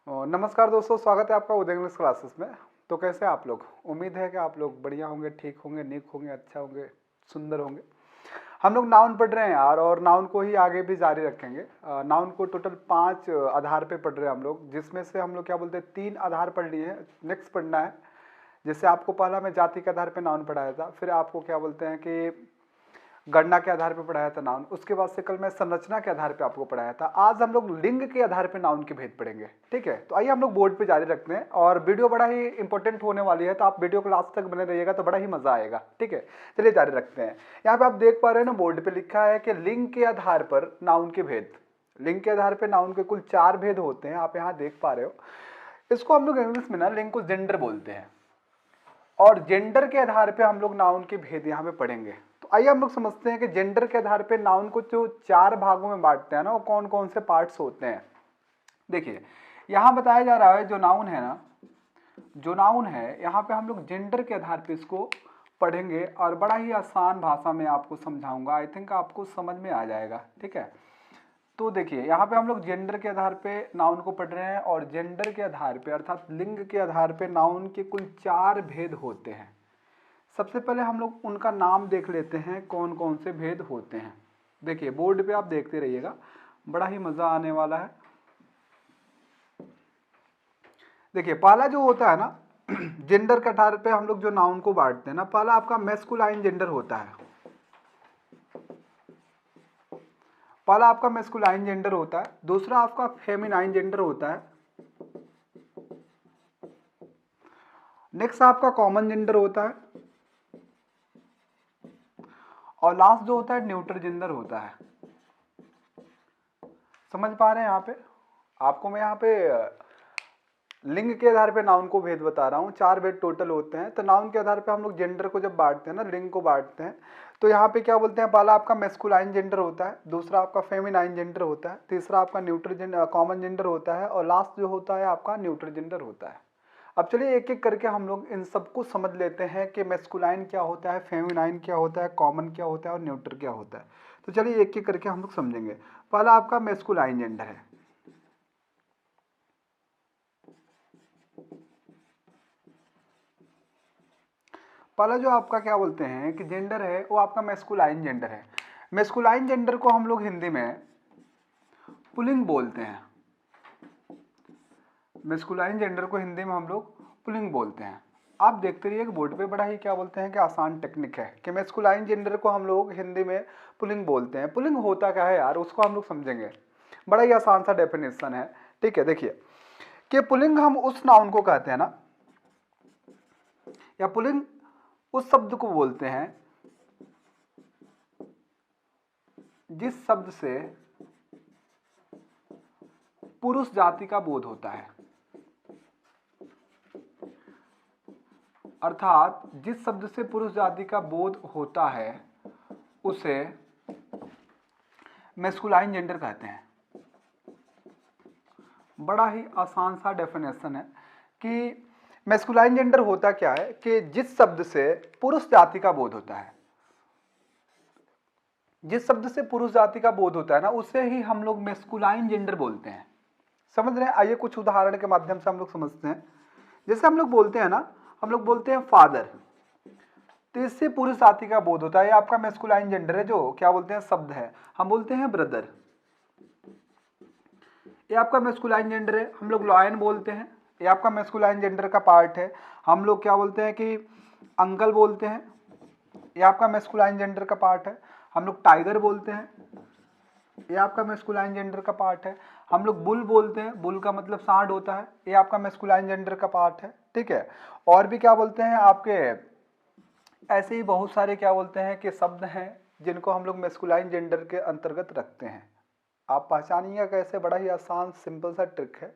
नमस्कार दोस्तों, स्वागत है आपका उदय इंग्लिश क्लासेस में। तो कैसे हैं आप लोग? उम्मीद है कि आप लोग बढ़िया होंगे, ठीक होंगे, नीक होंगे, अच्छा होंगे, सुंदर होंगे। हम लोग नाउन पढ़ रहे हैं यार, और नाउन को ही आगे भी जारी रखेंगे। नाउन को टोटल 5 आधार पे पढ़ रहे हैं हम लोग, जिसमें से हम लोग क्या बोलते हैं 3 आधार पढ़ लिए हैं। नेक्स्ट पढ़ना है, जैसे आपको पहला मैं जाति के आधार पे नाउन पढ़ाया था, फिर आपको क्या बोलते हैं कि गणना के आधार पर पढ़ाया था नाउन। उसके बाद से कल मैं संरचना के आधार पे आपको पढ़ाया था। आज हम लोग लिंग के आधार पे नाउन के भेद पढ़ेंगे, ठीक है? तो आइए हम लोग बोर्ड पे जारी रखते हैं, और वीडियो बड़ा ही इंपॉर्टेंट होने वाली है, तो आप वीडियो को लास्ट तक बने रहिएगा तो बड़ा ही मजा आएगा, ठीक है? चलिए जारी रखते हैं। यहाँ पे आप देख पा रहे हैं ना, बोर्ड पे लिखा है कि लिंग के आधार पर नाउन के भेद। लिंग के आधार पर नाउन के कुल 4 भेद होते हैं, आप यहाँ देख पा रहे हो। इसको हम लोग इंग्लिश में ना लिंग को जेंडर बोलते हैं, और जेंडर के आधार पे हम लोग नाउन के भेद यहाँ पे पढ़ेंगे। तो आइए हम लोग समझते हैं कि जेंडर के आधार पे नाउन को जो 4 भागों में बांटते हैं ना, वो कौन कौन से पार्ट्स होते हैं। देखिए यहाँ बताया जा रहा है, जो नाउन है ना, जो नाउन है यहाँ पे हम लोग जेंडर के आधार पे इसको पढ़ेंगे, और बड़ा ही आसान भाषा में आपको समझाऊंगा। आई थिंक आपको समझ में आ जाएगा, ठीक है? तो देखिए यहाँ पे हम लोग जेंडर के आधार पे नाउन को पढ़ रहे हैं, और जेंडर के आधार पे अर्थात लिंग के आधार पे नाउन के कुल 4 भेद होते हैं। सबसे पहले हम लोग उनका नाम देख लेते हैं, कौन कौन से भेद होते हैं। देखिए बोर्ड पे आप देखते रहिएगा, बड़ा ही मजा आने वाला है। देखिए पहला जो होता है ना, जेंडर के आधार पे हम लोग जो नाउन को बांटते हैं ना, पहला आपका मैस्कुलाइन जेंडर होता है। पहला आपका मैस्कुलाइन जेंडर होता है, दूसरा आपका फेमिनाइन जेंडर होता है, नेक्स्ट आपका कॉमन जेंडर होता है, और लास्ट जो होता है न्यूट्रल जेंडर होता है। समझ पा रहे हैं? यहाँ पे आपको मैं यहाँ पे लिंग के आधार पे नाउन को भेद बता रहा हूँ। 4 भेद टोटल होते हैं। तो नाउन के आधार पे हम लोग जेंडर को जब बांटते हैं ना, लिंग को बांटते हैं, तो यहाँ पे क्या बोलते हैं, पहला आपका मैस्कुलाइन जेंडर होता है, दूसरा आपका फेमिनाइन जेंडर होता है, तीसरा आपका न्यूट्रल जेंडर कॉमन जेंडर होता है, और लास्ट जो होता है आपका न्यूट्रल जेंडर होता है। अब चलिए एक एक करके हम लोग इन सबको समझ लेते हैं कि मैस्कुलाइन क्या होता है, फेमिनाइन क्या होता है, कॉमन क्या होता है, और न्यूट्रल क्या होता है। तो चलिए एक एक करके हम लोग समझेंगे। पहला आपका मैस्कुलाइन जेंडर है। पहला जो आपका क्या बोलते हैं कि जेंडर है, वो आपका मैस्कुलाइन जेंडर है। मैस्कुलाइन जेंडर को हम लोग हिंदी में पुल्लिंग बोलते हैं। मैस्कुलाइन जेंडर को हिंदी में हम लोग पुल्लिंग बोलते हैं। आप देखते रहिए कि बोर्ड पे बड़ा ही क्या बोलते हैं कि आसान टेक्निक है कि मैस्कुलाइन जेंडर को हम लोग हिंदी में पुल्लिंग बोलते हैं। पुल्लिंग होता क्या है यार, उसको हम लोग समझेंगे। बड़ा ही आसान सा डेफिनेशन है, ठीक है? देखिए कि पुल्लिंग हम उस नाउन को कहते हैं ना, या पुल्लिंग उस शब्द को बोलते हैं जिस शब्द से पुरुष जाति का बोध होता है। अर्थात जिस शब्द से पुरुष जाति का बोध होता है उसे मैस्कुलाइन जेंडर कहते हैं। बड़ा ही आसान सा डेफिनेशन है कि मैस्कुलाइन जेंडर होता क्या है कि जिस शब्द से पुरुष जाति का बोध होता है, जिस शब्द से पुरुष जाति का बोध होता है ना, उसे ही हम लोग मैस्कुलाइन जेंडर बोलते हैं। समझ रहे हैं? आइए कुछ उदाहरण के माध्यम से हम लोग समझते हैं। जैसे हम लोग बोलते हैं ना, हम लोग बोलते हैं फादर, तो इससे पुरुष जाति का बोध होता है, ये आपका मैस्कुलाइन जेंडर है, जो क्या बोलते हैं शब्द है। हम बोलते हैं ब्रदर, ये आपका मैस्कुलाइन जेंडर है। हम लोग लॉयन बोलते हैं, ये आपका मैस्कुलाइन जेंडर का पार्ट है। हम लोग क्या बोलते हैं कि अंकल बोलते हैं, ये आपका मैस्कुलाइन जेंडर का पार्ट है। हम लोग टाइगर बोलते हैं, ये आपका मैस्कुलाइन जेंडर का पार्ट है। हम लोग बुल बोलते हैं, बुल का मतलब सांड होता है, ये आपका मैस्कुलाइन जेंडर का पार्ट है, ठीक है? और भी क्या बोलते हैं आपके, ऐसे ही बहुत सारे क्या बोलते हैं कि शब्द हैं जिनको हम लोग मैस्कुलाइन जेंडर के अंतर्गत रखते हैं। आप पहचानिएगा कैसे, बड़ा ही आसान सिंपल सा ट्रिक है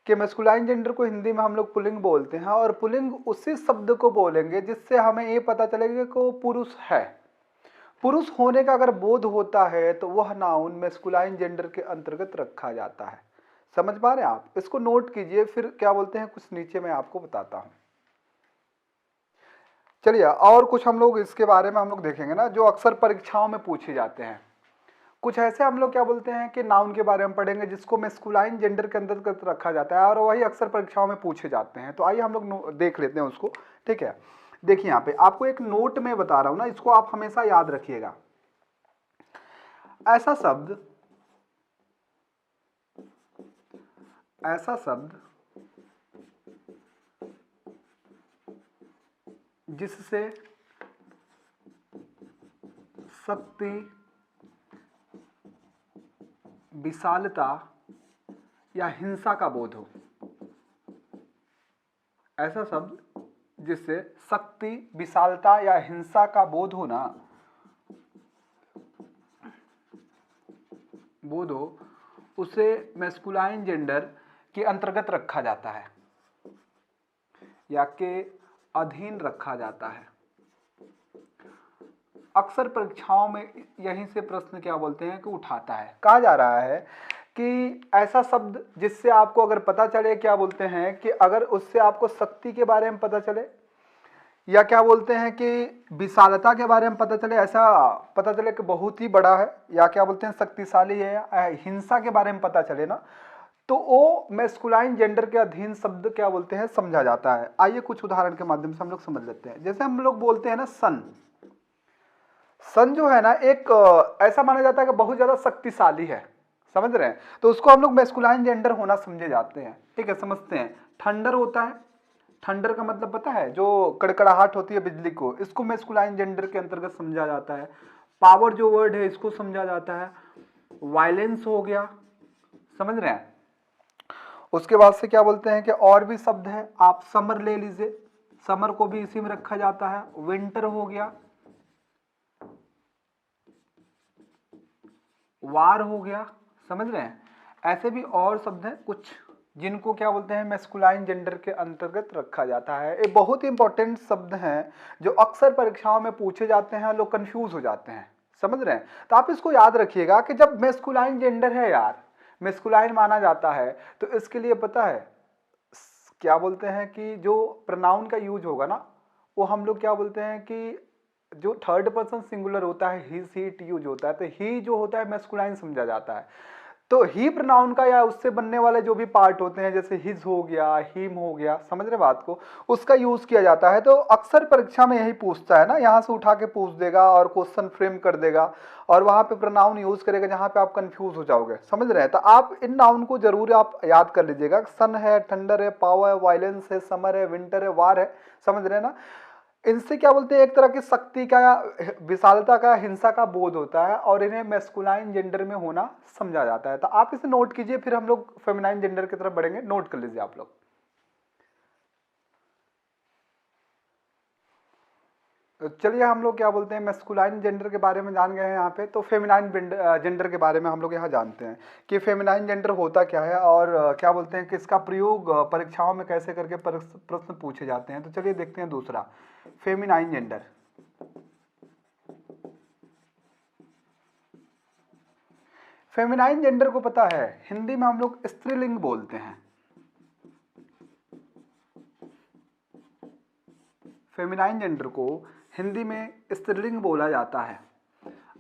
कि मैस्कुलाइन जेंडर को हिंदी में हम लोग पुल्लिंग बोलते हैं, और पुल्लिंग उसी शब्द को बोलेंगे जिससे हमें ये पता चलेगा कि वो पुरुष है। पुरुष होने का अगर बोध होता है तो वह नाउन मैस्कुलाइन जेंडर के अंतर्गत रखा जाता है। समझ पा रहे हैं आप? इसको नोट कीजिए, फिर क्या बोलते हैं कुछ नीचे मैं आपको बताता हूं। चलिए और कुछ हम लोग इसके बारे में हम लोग देखेंगे ना, जो अक्सर परीक्षाओं में पूछे जाते हैं। कुछ ऐसे हम लोग क्या बोलते हैं कि नाउन के बारे में पढ़ेंगे जिसको मैस्कुलाइन जेंडर के अंतर्गत रखा जाता है और वही अक्सर परीक्षाओं में पूछे जाते हैं। तो आइए हम लोग देख लेते हैं उसको। ठीक है, देखिए यहाँ पे आपको एक नोट में बता रहा हूं ना, इसको आप हमेशा याद रखिएगा। ऐसा शब्द जिससे शक्ति, विशालता या हिंसा का बोध हो। ऐसा शब्द जिससे शक्ति, विशालता या हिंसा का बोध हो ना, बोध हो, उसे मैस्कुलाइन जेंडर के अंतर्गत रखा जाता है या के अधीन रखा जाता है। अक्सर परीक्षाओं में यहीं से प्रश्न क्या बोलते हैं कि उठाता है। कहा जा रहा है कि ऐसा शब्द जिससे आपको अगर पता चले, क्या बोलते हैं कि अगर उससे आपको शक्ति के बारे में पता चले या क्या बोलते हैं कि विशालता के बारे में पता चले, ऐसा पता चले कि बहुत ही बड़ा है या क्या बोलते हैं शक्तिशाली है, या हिंसा के बारे में पता चले ना, तो वो मैस्कुलाइन जेंडर के अधीन शब्द क्या बोलते हैं समझा जाता है। आइए कुछ उदाहरण के माध्यम से हम लोग समझ लेते हैं। जैसे हम लोग बोलते हैं ना सन, सन जो है ना एक ऐसा माना जाता है कि बहुत ज्यादा शक्तिशाली है, समझ रहे हैं, तो उसको हम लोग मैस्कुलाइन जेंडर होना समझे जाते हैं। ठीक है, समझते हैं। थंडर होता है, थंडर का मतलब पता है, जो कड़कड़ाहट होती है बिजली को, इसको मैस्कुलाइन जेंडर के अंतर्गत समझा जाता है। पावर जो वर्ड है इसको समझा जाता है। वायलेंस हो गया, समझ रहे हैं। उसके बाद से क्या बोलते हैं कि और भी शब्द है, आप समर ले लीजिए, समर को भी इसी में रखा जाता है। विंटर हो गया, वार हो गया, समझ रहे हैं। ऐसे भी और शब्द हैं कुछ जिनको क्या बोलते हैं मैस्कुलाइन जेंडर के अंतर्गत रखा जाता है। ये बहुत ही इंपॉर्टेंट शब्द हैं जो अक्सर परीक्षाओं में पूछे जाते हैं, लोग कंफ्यूज हो जाते हैं, समझ रहे हैं। तो आप इसको याद रखिएगा कि जब मैस्कुलाइन जेंडर है यार, मैस्कुलाइन माना जाता है, तो इसके लिए पता है क्या बोलते हैं कि जो प्रोनाउन का यूज होगा ना, वो हम लोग क्या बोलते हैं कि जो थर्ड पर्सन सिंगुलर होता है, ही सी इट यूज होता है, तो ही जो होता है मैस्कुलाइन समझा जाता है। तो ही प्रोनाउन का या उससे बनने वाले जो भी पार्ट होते हैं, जैसे हिज हो गया, हिम हो गया, समझ रहे बात को, उसका यूज किया जाता है। तो अक्सर परीक्षा में यही पूछता है ना, यहाँ से उठा के पूछ देगा और क्वेश्चन फ्रेम कर देगा और वहां पे प्रोनाउन यूज करेगा जहां पे आप कंफ्यूज हो जाओगे, समझ रहे हैं। तो आप इन नाउन को जरूर आप याद कर लीजिएगा। सन है, थंडर है, पावर है, वायलेंस है, समर है, विंटर है, वार है, समझ रहे हैं ना। इनसे क्या बोलते हैं एक तरह की शक्ति का, विशालता का, हिंसा का बोध होता है और इन्हें मैस्कुलाइन जेंडर में होना समझा जाता है। तो आप इसे नोट कीजिए, फिर हम लोग फेमिनाइन जेंडर की तरफ बढ़ेंगे। नोट कर लीजिए आप लोग। चलिए हम लोग क्या बोलते हैं मैस्कुलाइन जेंडर के बारे में जान गए हैं यहाँ पे, तो फेमिनाइन जेंडर के बारे में हम लोग यहाँ जानते हैं कि फेमिनाइन जेंडर होता क्या है और क्या बोलते हैं कि इसका प्रयोग परीक्षाओं में कैसे करके प्रश्न पूछे जाते हैं। तो चलिए देखते हैं दूसरा, फेमिनाइन जेंडर। फेमिनाइन जेंडर को पता है हिंदी में हम लोग स्त्रीलिंग बोलते हैं। फेमिनाइन जेंडर को हिंदी में स्त्रीलिंग बोला जाता है।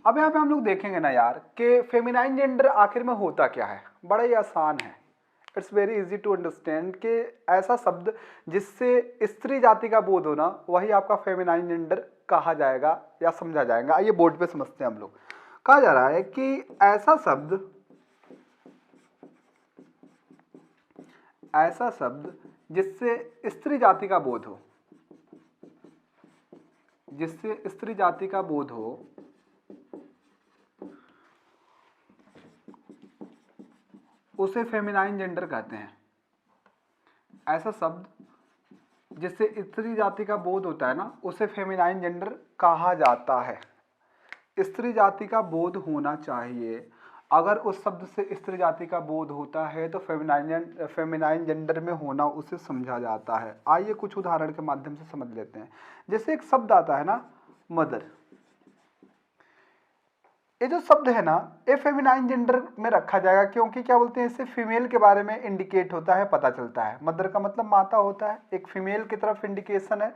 अब यहाँ पे हम लोग देखेंगे ना यार कि फेमिनाइन जेंडर आखिर में होता क्या है। बड़ा ही आसान है, it's very easy to understand कि ऐसा शब्द जिससे स्त्री जाति का बोध होना, वही आपका फेमिनाइन जेंडर कहा जाएगा या समझा जाएगा। आइए बोर्ड पे समझते हैं हम लोग। कहा जा रहा है कि ऐसा शब्द जिससे स्त्री जाति का बोध हो, जिससे स्त्री जाति का बोध हो, उसे फेमिनाइन जेंडर कहते हैं। ऐसा शब्द जिससे स्त्री जाति का बोध होता है ना, उसे फेमिनाइन जेंडर कहा जाता है। स्त्री जाति का बोध होना चाहिए, अगर उस शब्द से स्त्री जाति का बोध होता है तो फेमिनाइन जेंडर में होना उसे समझा जाता है। आइए कुछ उदाहरण के माध्यम से समझ लेते हैं। जैसे एक शब्द आता है ना मदर, ये जो शब्द है ना ये फेमिनाइन जेंडर में रखा जाएगा, क्योंकि क्या बोलते हैं इससे फीमेल के बारे में इंडिकेट होता है, पता चलता है। मदर का मतलब माता होता है, एक फीमेल की तरफ इंडिकेशन है,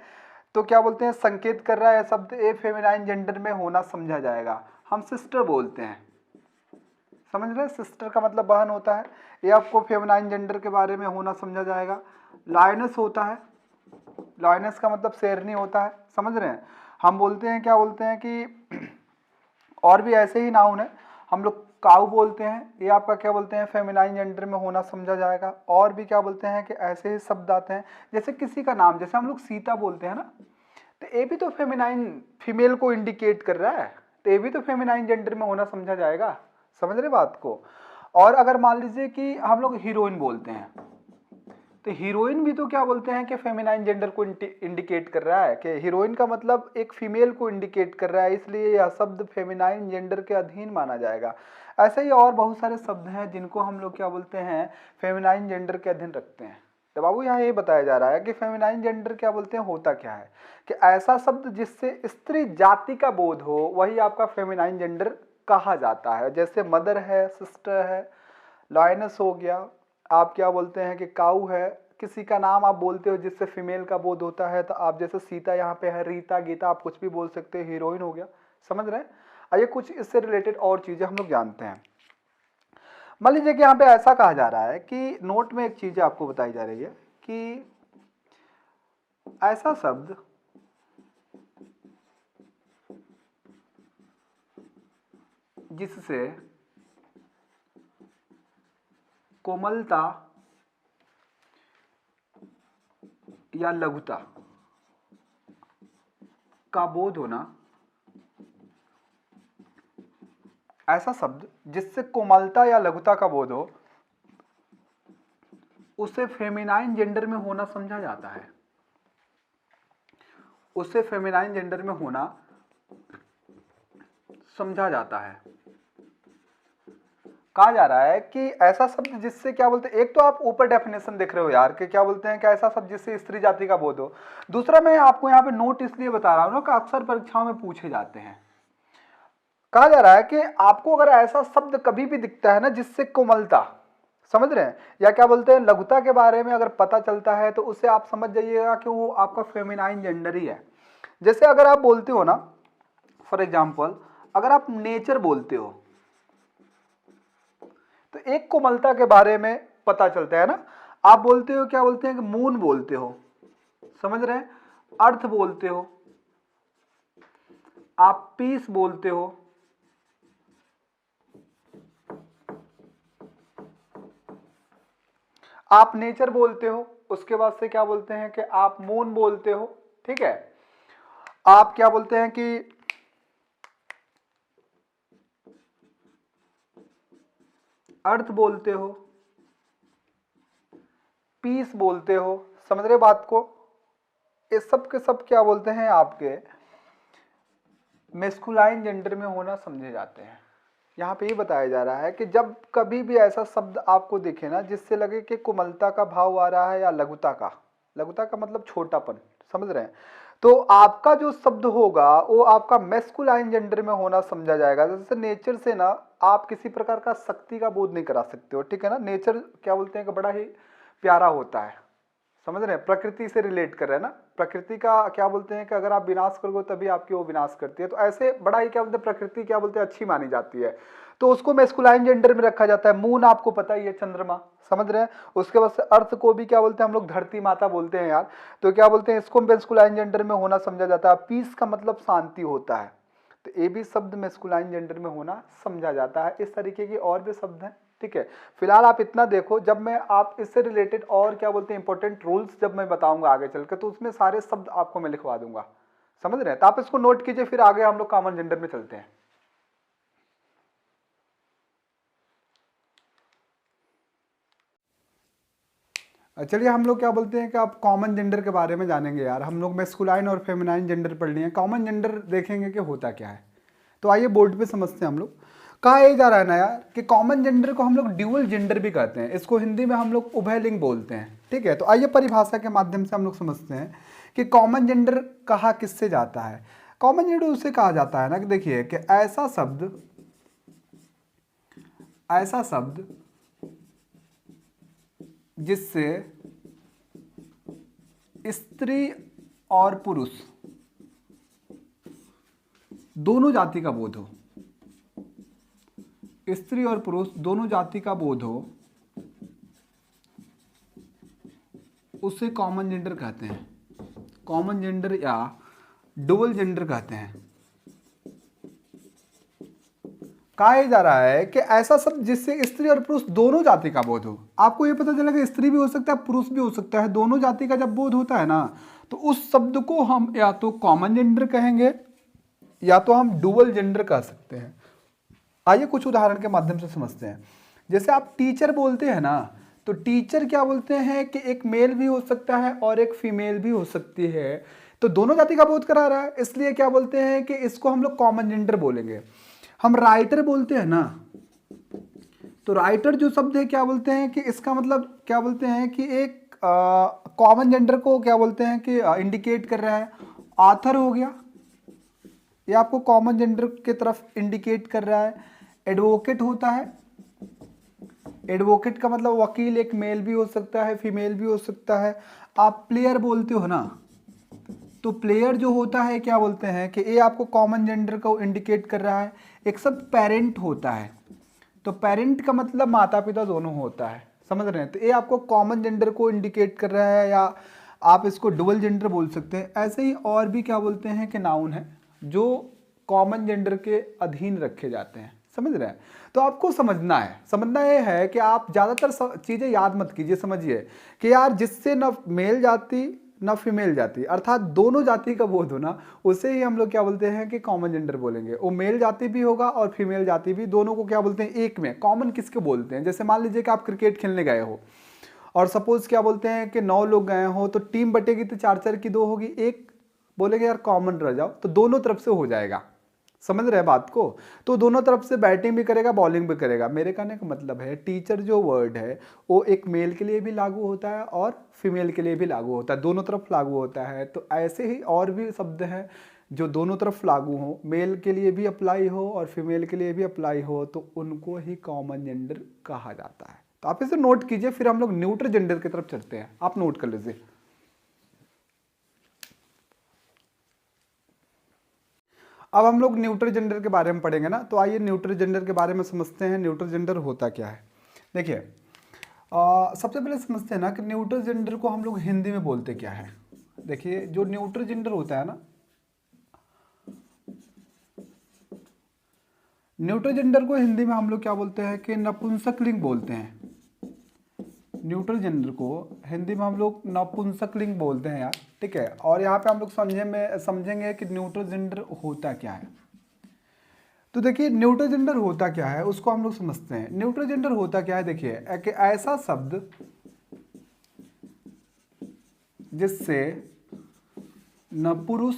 तो क्या बोलते हैं संकेत कर रहा है शब्द, ए फेमिनाइन जेंडर में होना समझा जाएगा। हम सिस्टर बोलते हैं, समझ रहे हैं, सिस्टर का मतलब बहन होता है। ये आपको फेमिनाइन जेंडर के बारे में होना समझा जाएगा। लायनस होता है, लायनस का मतलब शेरनी होता है, समझ रहे हैं। हम बोलते हैं, क्या बोलते हैं कि और भी ऐसे ही नाउन है, हम लोग काऊ बोलते हैं, ये आपका क्या बोलते हैं फेमिनाइन जेंडर में होना समझा जाएगा। और भी क्या बोलते हैं कि ऐसे ही शब्द आते हैं, जैसे किसी का नाम, जैसे हम लोग सीता बोलते हैं ना, तो ये भी तो फेमिनाइन, फीमेल को इंडिकेट कर रहा है, तो ये भी तो फेमिनाइन जेंडर में होना समझा जाएगा। समझ रहे बात को। और अगर मान लीजिए कि हम लोग हीरोइन बोलते हैं, तो हीरोइन भी तो क्या बोलते हैं कि फेमिनाइन जेंडर को इंडिकेट कर रहा है, कि हीरोइन का मतलब एक फीमेल को इंडिकेट कर रहा है, इसलिए यह शब्द फेमिनाइन जेंडर के अधीन माना जाएगा। ऐसे ही और बहुत सारे शब्द हैं जिनको हम लोग क्या बोलते हैं फेमिनाइन जेंडर के अधीन रखते हैं। तो बाबू यहाँ ये बताया जा रहा है कि फेमिनाइन जेंडर क्या बोलते हैं, होता क्या है, कि ऐसा शब्द जिससे स्त्री जाति का बोध हो वही आपका फेमिनाइन जेंडर कहा जाता है। जैसे मदर है, सिस्टर है, लायनस हो गया, आप क्या बोलते हैं कि काऊ है, किसी का नाम आप बोलते हो जिससे फीमेल का बोध होता है, तो आप जैसे सीता यहाँ पे है, रीता, गीता, आप कुछ भी बोल सकते हो, हीरोइन हो गया। समझ रहे हैं। आइए कुछ इससे रिलेटेड और चीजें हम लोग जानते हैं। मान लीजिए कि यहाँ पे ऐसा कहा जा रहा है कि नोट में एक चीज आपको बताई जा रही है कि ऐसा शब्द जिससे कोमलता या लघुता का बोध होना, ऐसा शब्द जिससे कोमलता या लघुता का बोध हो उसे फेमिनाइन जेंडर में होना समझा जाता है, उसे फेमिनाइन जेंडर में होना समझा जाता है। कहा जा रहा है कि ऐसा शब्द जिससे क्या बोलते हैं, एक तो आप ऊपर डेफिनेशन देख रहे हो यार कि क्या बोलते हैं कि ऐसा शब्द जिससे स्त्री जाति का बोध हो। दूसरा मैं आपको यहाँ पे नोट इसलिए बता रहा हूँ ना कि अक्सर परीक्षाओं में पूछे जाते हैं। कहा जा रहा है कि आपको अगर ऐसा शब्द कभी भी दिखता है ना जिससे कोमलता, समझ रहे हैं, या क्या बोलते हैं लघुता के बारे में अगर पता चलता है, तो उसे आप समझ जाइएगा कि वो आपका फेमिनाइन जेंडर ही है। जैसे अगर आप बोलते हो ना, फॉर एग्जाम्पल अगर आप नेचर बोलते हो तो एक कोमलता के बारे में पता चलता है ना। आप बोलते हो, क्या बोलते हैं कि मून बोलते हो, समझ रहे हैं, अर्थ बोलते हो, आप पीस बोलते हो, आप नेचर बोलते हो, उसके बाद से क्या बोलते हैं कि आप मून बोलते हो, ठीक है। आप क्या बोलते हैं कि अर्थ बोलते हो, पीस बोलते हो, समझ रहे बात को। ये सब के सब क्या बोलते हैं आपके मेस्कुलाइन जेंडर में होना समझे जाते हैं। यहाँ पे ये बताया जा रहा है कि जब कभी भी ऐसा शब्द आपको दिखे ना जिससे लगे कि कोमलता का भाव आ रहा है या लघुता का, लघुता का मतलब छोटापन, समझ रहे हैं, तो आपका जो शब्द होगा वो आपका मेस्कुलाइन जेंडर में होना समझा जाएगा। जैसे नेचर से ना आप किसी प्रकार का शक्ति का बोध नहीं करा सकते हो, ठीक है ना। नेचर क्या बोलते हैं कि बड़ा ही प्यारा होता है, समझ रहे हैं, प्रकृति से रिलेट कर रहे हैं ना। प्रकृति का क्या बोलते हैं कि अगर आप विनाश करोगे तभी आपकी वो विनाश करती है, तो ऐसे बड़ा ही क्या बोलते हैं प्रकृति क्या बोलते हैं अच्छी मानी जाती है, तो उसको मेस्कुलाइन जेंडर में रखा जाता है। मून आपको पता ही है, चंद्रमा, समझ रहे हैं। उसके बाद से अर्थ को भी क्या बोलते हैं हम लोग धरती माता बोलते हैं यार, तो क्या बोलते हैं इसको मेस्कुलाइन जेंडर में होना समझा जाता है। पीस का मतलब शांति होता है, तो ये भी शब्द मेस्कुलाइन जेंडर में होना समझा जाता है। इस तरीके के और भी शब्द हैं, ठीक है। फिलहाल आप इतना देखो, जब मैं आप इससे रिलेटेड और क्या बोलते हैं इंपॉर्टेंट रूल्स जब मैं बताऊंगा आगे चलकर, तो उसमें सारे शब्द आपको मैं लिखवा दूंगा, समझ रहे हैं। तो आप इसको नोट कीजिए, फिर आगे हम लोग कॉमन जेंडर में चलते हैं। चलिए हम लोग क्या बोलते हैं कि आप कॉमन जेंडर के बारे में जानेंगे यार। हम लोग मेस्कुलाइन और फेमिनाइन जेंडर पढ़ लिए हैं, कॉमन जेंडर देखेंगे कि होता क्या है। तो आइए बोर्ड पे समझते हैं हम लोग। कहा यही जा रहा है ना यार कि कॉमन जेंडर को हम लोग ड्यूअल जेंडर भी कहते हैं, इसको हिंदी में हम लोग उभयलिंग बोलते हैं, ठीक है। तो आइए परिभाषा के माध्यम से हम लोग समझते हैं कि कॉमन जेंडर कहा किससे जाता है। कॉमन जेंडर उसे कहा जाता है ना कि देखिए कि ऐसा शब्द जिससे स्त्री और पुरुष दोनों जाति का बोध हो, स्त्री और पुरुष दोनों जाति का बोध हो उसे कॉमन जेंडर कहते हैं। कॉमन जेंडर या डुअल जेंडर कहते हैं। कहा जा रहा है कि ऐसा शब्द जिससे स्त्री और पुरुष दोनों जाति का बोध हो। आपको ये पता चला कि स्त्री भी हो सकता है, पुरुष भी हो सकता है, दोनों जाति का जब बोध होता है ना, तो उस शब्द को हम या तो कॉमन जेंडर कहेंगे या तो हम डुअल जेंडर कह सकते हैं। आइए कुछ उदाहरण के माध्यम से समझते हैं। जैसे आप टीचर बोलते हैं ना, तो टीचर क्या बोलते हैं कि एक मेल भी हो सकता है और एक फीमेल भी हो सकती है, तो दोनों जाति का बोध करा रहा है, इसलिए क्या बोलते हैं कि इसको हम लोग कॉमन जेंडर बोलेंगे। हम राइटर बोलते हैं ना, तो राइटर जो शब्द है क्या बोलते हैं कि इसका मतलब क्या बोलते हैं कि एक कॉमन जेंडर को क्या बोलते हैं कि इंडिकेट कर रहा है। ऑथर हो गया, ये आपको कॉमन जेंडर की तरफ इंडिकेट कर रहा है। एडवोकेट होता है, एडवोकेट का मतलब वकील एक मेल भी हो सकता है, फीमेल भी हो सकता है। आप प्लेयर बोलते हो ना, तो प्लेयर जो होता है क्या बोलते हैं कि ये आपको कॉमन जेंडर को इंडिकेट कर रहा है। एक शब्द पेरेंट होता है, तो पेरेंट का मतलब माता पिता दोनों होता है, समझ रहे हैं, तो ये आपको कॉमन जेंडर को इंडिकेट कर रहा है, या आप इसको डुअल जेंडर बोल सकते हैं। ऐसे ही और भी क्या बोलते हैं कि नाउन है जो कॉमन जेंडर के अधीन रखे जाते हैं, समझ रहे हैं। तो आपको समझना ये है कि आप ज़्यादातर चीज़ें याद मत कीजिए, समझिए कि यार जिससे न मेल जाति न फीमेल जाति, अर्थात दोनों जाति का बोध हो ना, उसे ही हम लोग क्या बोलते हैं कि कॉमन जेंडर बोलेंगे। वो मेल जाति भी होगा और फीमेल जाति भी, दोनों को क्या बोलते हैं एक में। कॉमन किसके बोलते हैं, जैसे मान लीजिए कि आप क्रिकेट खेलने गए हो और सपोज क्या बोलते हैं कि 9 लोग गए हो, तो टीम बटेगी तो 4-4 की 2 होगी, एक बोलेंगे यार कॉमन रह जाओ, तो दोनों तरफ से हो जाएगा, समझ रहे हैं बात को। तो दोनों तरफ से बैटिंग भी करेगा, बॉलिंग भी करेगा। मेरे कहने का मतलब है टीचर जो वर्ड है वो एक मेल के लिए भी लागू होता है और फीमेल के लिए भी लागू होता है, दोनों तरफ लागू होता है। तो ऐसे ही और भी शब्द हैं जो दोनों तरफ लागू हो, मेल के लिए भी अप्लाई हो और फीमेल के लिए भी अप्लाई हो, तो उनको ही कॉमन जेंडर कहा जाता है। तो आप इसे नोट कीजिए, फिर हम लोग न्यूट्रल जेंडर की तरफ चलते हैं। आप नोट कर लीजिए। अब हम लोग न्यूट्रल जेंडर के बारे में पढ़ेंगे ना, तो आइए न्यूट्रल जेंडर के बारे में समझते हैं। न्यूट्रल जेंडर होता क्या है, देखिए सबसे पहले समझते हैं ना कि न्यूट्रल जेंडर को हम लोग हिंदी में बोलते क्या है। देखिए जो न्यूट्रल जेंडर होता है ना, न्यूट्रल जेंडर को हिंदी में हम लोग क्या बोलते हैं कि नपुंसकलिंग बोलते हैं। न्यूट्रल जेंडर को हिंदी में हम लोग नपुंसकलिंग बोलते हैं यार, ठीक है। और यहाँ पे हम लोग समझेंगे कि न्यूट्रल जेंडर होता क्या है। तो देखिए न्यूट्रल जेंडर होता क्या है उसको हम लोग समझते हैं। न्यूट्रल जेंडर होता क्या है, देखिए कि ऐसा शब्द जिससे न पुरुष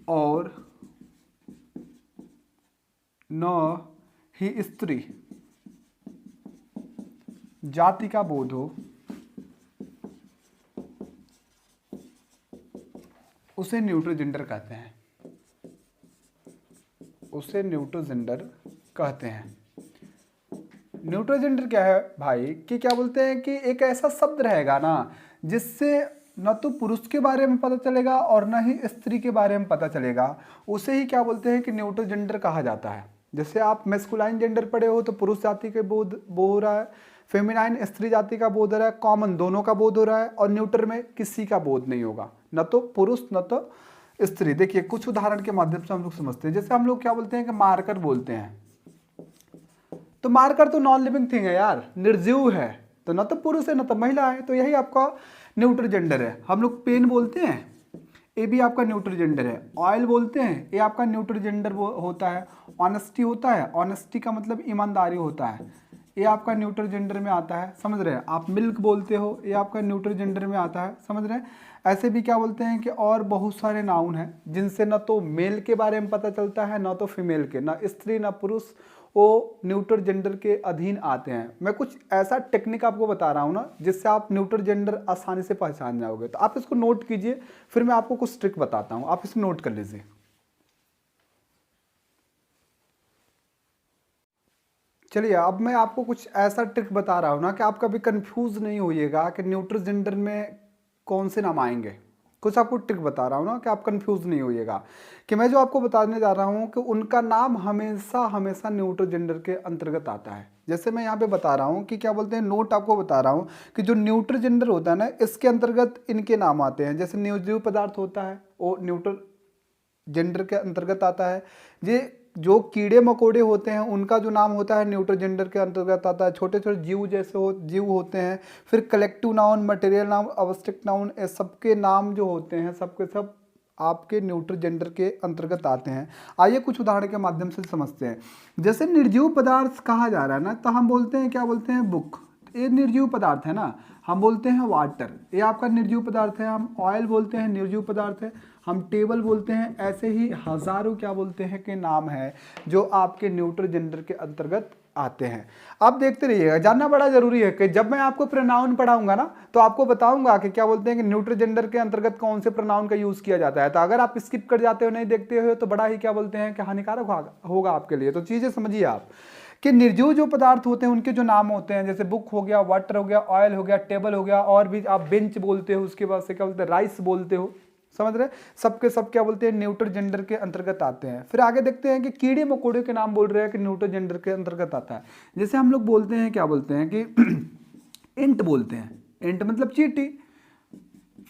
और न ही स्त्री जाति का बोध हो, उसे न्यूट्रल जेंडर कहते हैं, उसे न्यूट्रल जेंडर कहते हैं। न्यूट्रल जेंडर क्या है भाई कि क्या बोलते हैं कि एक ऐसा शब्द रहेगा ना जिससे न तो पुरुष के बारे में पता चलेगा और न ही स्त्री के बारे में पता चलेगा, उसे ही क्या बोलते हैं कि न्यूट्रल जेंडर कहा जाता है। जैसे आप मैस्कुलाइन जेंडर पढ़े हो तो पुरुष जाति के बोध हो रहा है, फेमिनाइन स्त्री जाति का बोध हो रहा है, कॉमन दोनों का बोध हो रहा है, और न्यूट्रल में किसी का बोध नहीं होगा, न तो पुरुष न तो स्त्री। देखिए कुछ उदाहरण के माध्यम से हम लोग समझते हैं। जैसे हम लोग क्या बोलते हैं कि मार्कर बोलते हैं, तो मार्कर तो नॉन लिविंग थिंग है यार, निर्जीव है, तो न तो पुरुष है न तो महिला है, तो यही आपका न्यूट्रल जेंडर है। हम लोग पेन बोलते हैं, ये भी आपका न्यूट्रल जेंडर है। ऑयल बोलते हैं, ये आपका न्यूट्रल जेंडर होता है। ऑनेस्टी होता है, ऑनेस्टी का मतलब ईमानदारी होता है, ये आपका न्यूट्रल जेंडर में आता है, समझ रहे हैं। आप मिल्क बोलते हो, ये आपका न्यूट्रल जेंडर में आता है, समझ रहे हैं। ऐसे भी क्या बोलते हैं कि और बहुत सारे नाउन हैं जिनसे न तो मेल के बारे में पता चलता है न तो फीमेल के, न स्त्री न पुरुष, वो न्यूट्रल जेंडर के अधीन आते हैं। मैं कुछ ऐसा टेक्निक आपको बता रहा हूँ ना जिससे आप न्यूट्रल जेंडर आसानी से पहचान जाओगे, तो आप इसको नोट कीजिए, फिर मैं आपको कुछ ट्रिक बताता हूँ, आप इसको नोट कर लीजिए। चलिए अब मैं आपको कुछ ऐसा ट्रिक बता रहा हूँ ना कि आप कभी कंफ्यूज नहीं होइएगा कि न्यूट्रल जेंडर में कौन से नाम आएंगे, कुछ आपको ट्रिक बता रहा हूँ ना कि आप कंफ्यूज नहीं होइएगा, कि मैं जो आपको बताने जा रहा हूँ कि उनका नाम हमेशा हमेशा न्यूट्रल जेंडर के अंतर्गत आता है। जैसे मैं यहाँ पे बता रहा हूँ कि क्या बोलते हैं, नोट आपको बता रहा हूँ कि जो न्यूट्रल जेंडर होता है ना, इसके अंतर्गत इनके नाम आते हैं। जैसे निर्जीव पदार्थ होता है वो न्यूट्रल जेंडर के अंतर्गत आता है। ये जो कीड़े मकोड़े होते हैं उनका जो नाम होता है न्यूट्रल जेंडर के अंतर्गत आता है। छोटे छोटे जीव जैसे जीव होते हैं। फिर collective noun, material noun, abstract noun, ये सबके नाम जो होते हैं सबके सब आपके न्यूट्रल जेंडर के अंतर्गत आते हैं। आइए कुछ उदाहरण के माध्यम से समझते हैं। जैसे निर्जीव पदार्थ कहा जा रहा है ना, तो हम बोलते हैं, क्या बोलते हैं, बुक, ये निर्जीव पदार्थ है ना। हम बोलते हैं वाटर, ये आपका निर्जीव पदार्थ है। हम ऑयल बोलते हैं, निर्जीव पदार्थ है। हम टेबल बोलते हैं। ऐसे ही हजारों क्या बोलते हैं कि नाम है जो आपके न्यूट्रल जेंडर के अंतर्गत आते हैं। अब देखते रहिएगा, जानना बड़ा जरूरी है कि जब मैं आपको प्रोनाउन पढ़ाऊंगा ना तो आपको बताऊंगा कि क्या बोलते हैं कि न्यूट्रल जेंडर के अंतर्गत कौन से प्रोनाउन का यूज किया जाता है। तो अगर आप स्किप कर जाते हो, नहीं देखते हो, तो बड़ा ही क्या बोलते हैं कि हानिकारक होगा आपके लिए। तो चीजें समझिए आप कि निर्जीव जो पदार्थ होते हैं उनके जो नाम होते हैं, जैसे बुक हो गया, वाटर हो गया, ऑयल हो गया, टेबल हो गया, और भी आप बेंच बोलते हो, उसके बाद से क्या बोलते हैं, राइस बोलते हो, समझ रहे, सबके सब क्या बोलते हैं, न्यूट्रल जेंडर के अंतर्गत आते हैं। फिर आगे देखते हैं कि कीड़े मकोड़े के नाम बोल रहे हैं कि न्यूट्रल जेंडर के अंतर्गत आता है। जैसे हम लोग बोलते हैं, क्या बोलते हैं कि इंट बोलते हैं, इंट मतलब चींटी।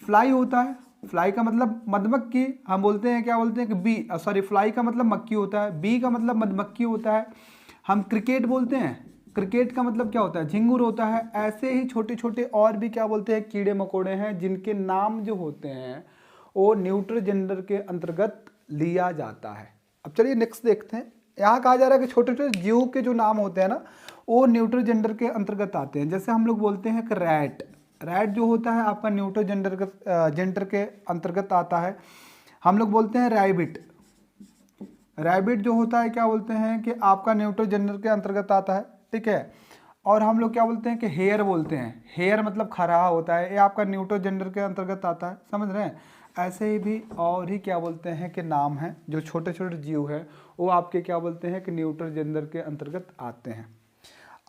फ्लाई होता है, फ्लाई का मतलब मधुमक्खी, हम बोलते हैं, क्या बोलते हैं कि बी, सॉरी, फ्लाई का मतलब मक्खी होता है, बी का मतलब मधुमक्खी होता है। हम क्रिकेट बोलते हैं, क्रिकेट का मतलब क्या होता है, झिंगुर होता है। ऐसे ही छोटे छोटे और भी क्या बोलते हैं कीड़े मकोड़े हैं जिनके नाम जो होते हैं वो न्यूट्रल जेंडर के अंतर्गत लिया जाता है। अब चलिए नेक्स्ट देखते हैं। यहाँ कहा जा रहा है कि छोटे छोटे जीव के जो नाम होते हैं ना वो न्यूट्रल जेंडर के अंतर्गत आते हैं। जैसे हम लोग बोलते हैं कि रैट, रैट जो होता है आपका न्यूट्रल जेंडर के अंतर्गत आता है। हम लोग बोलते हैं रैबिट, रैबिट जो होता है क्या बोलते हैं कि आपका न्यूट्रल जेंडर के अंतर्गत आता है, ठीक है। और हम लोग क्या बोलते हैं कि हेयर बोलते हैं, हेयर मतलब खराहा होता है, ये आपका न्यूट्रल जेंडर के अंतर्गत आता है, समझ रहे हैं। ऐसे ही भी और ही क्या बोलते हैं कि नाम है जो छोटे छोटे जीव है वो आपके क्या बोलते हैं कि न्यूट्रल जेंडर के अंतर्गत आते हैं।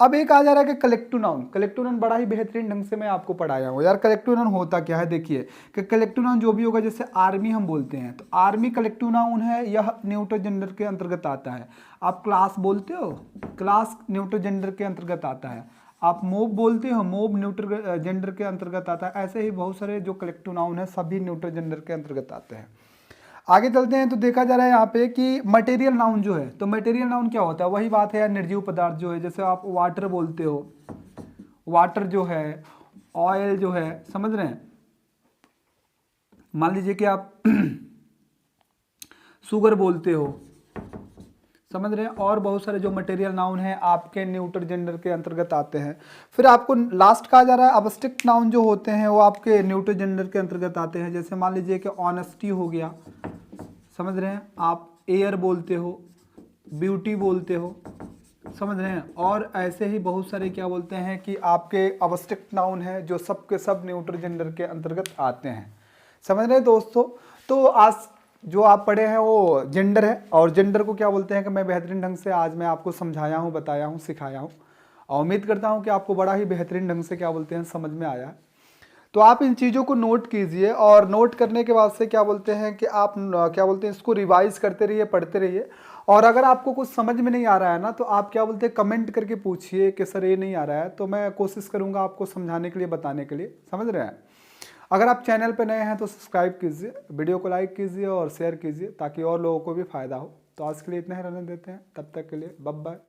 अब एक आ जा रहा है कि कलेक्टिव नाउन। कलेक्टिव नाउन बड़ा ही बेहतरीन ढंग से मैं आपको पढ़ाया हूँ यार। कलेक्टिव नाउन होता क्या है, देखिए कि कलेक्टिव नाउन जो भी होगा, जैसे आर्मी हम बोलते हैं तो आर्मी कलेक्टिव नाउन है, यह न्यूट्रल जेंडर के अंतर्गत आता है। आप क्लास बोलते हो, क्लास न्यूट्रल जेंडर के अंतर्गत आता है। आप मोब बोलते हो, मोब न्यूट्रल जेंडर के अंतर्गत आता है। ऐसे ही बहुत सारे जो कलेक्टिव नाउन है सभी न्यूट्रल जेंडर के अंतर्गत आते हैं। आगे चलते हैं तो देखा जा रहा है यहाँ पे कि मटेरियल नाउन जो है, तो मटेरियल नाउन क्या होता है, वही बात है यार, निर्जीव पदार्थ जो है। जैसे आप वाटर बोलते हो, वाटर जो है, ऑयल जो है, समझ रहे हैं। मान लीजिए कि आप शुगर बोलते हो, समझ रहे हैं। और बहुत सारे जो मटेरियल नाउन है आपके न्यूट्रल जेंडर के अंतर्गत आते हैं। फिर आपको लास्ट कहा जा रहा है अब्स्ट्रैक्ट नाउन जो होते हैं वो आपके न्यूट्रल जेंडर के अंतर्गत आते हैं। जैसे मान लीजिए कि ऑनेस्टी हो गया, समझ रहे हैं। आप एयर बोलते हो, ब्यूटी बोलते हो, समझ रहे हैं। और ऐसे ही बहुत सारे क्या बोलते हैं कि आपके अब्स्ट्रैक्ट नाउन है जो सब के सब न्यूट्रल जेंडर के अंतर्गत आते हैं, समझ रहे हैं दोस्तों। तो आज जो आप पढ़े हैं वो जेंडर है, और जेंडर को क्या बोलते हैं कि मैं बेहतरीन ढंग से आज मैं आपको समझाया हूँ, बताया हूँ, सिखाया हूँ। और उम्मीद करता हूँ कि आपको बड़ा ही बेहतरीन ढंग से क्या बोलते हैं समझ में आया। तो आप इन चीज़ों को नोट कीजिए, और नोट करने के बाद से क्या बोलते हैं कि आप क्या बोलते हैं इसको रिवाइज करते रहिए, पढ़ते रहिए। और अगर आपको कुछ समझ में नहीं आ रहा है ना तो आप क्या बोलते हैं कमेंट करके पूछिए कि सर ये नहीं आ रहा है, तो मैं कोशिश करूँगा आपको समझाने के लिए, बताने के लिए, समझ रहे हैं। अगर आप चैनल पर नए हैं तो सब्सक्राइब कीजिए, वीडियो को लाइक कीजिए और शेयर कीजिए ताकि और लोगों को भी फायदा हो। तो आज के लिए इतना ही रहने देते हैं, तब तक के लिए बाय बाय।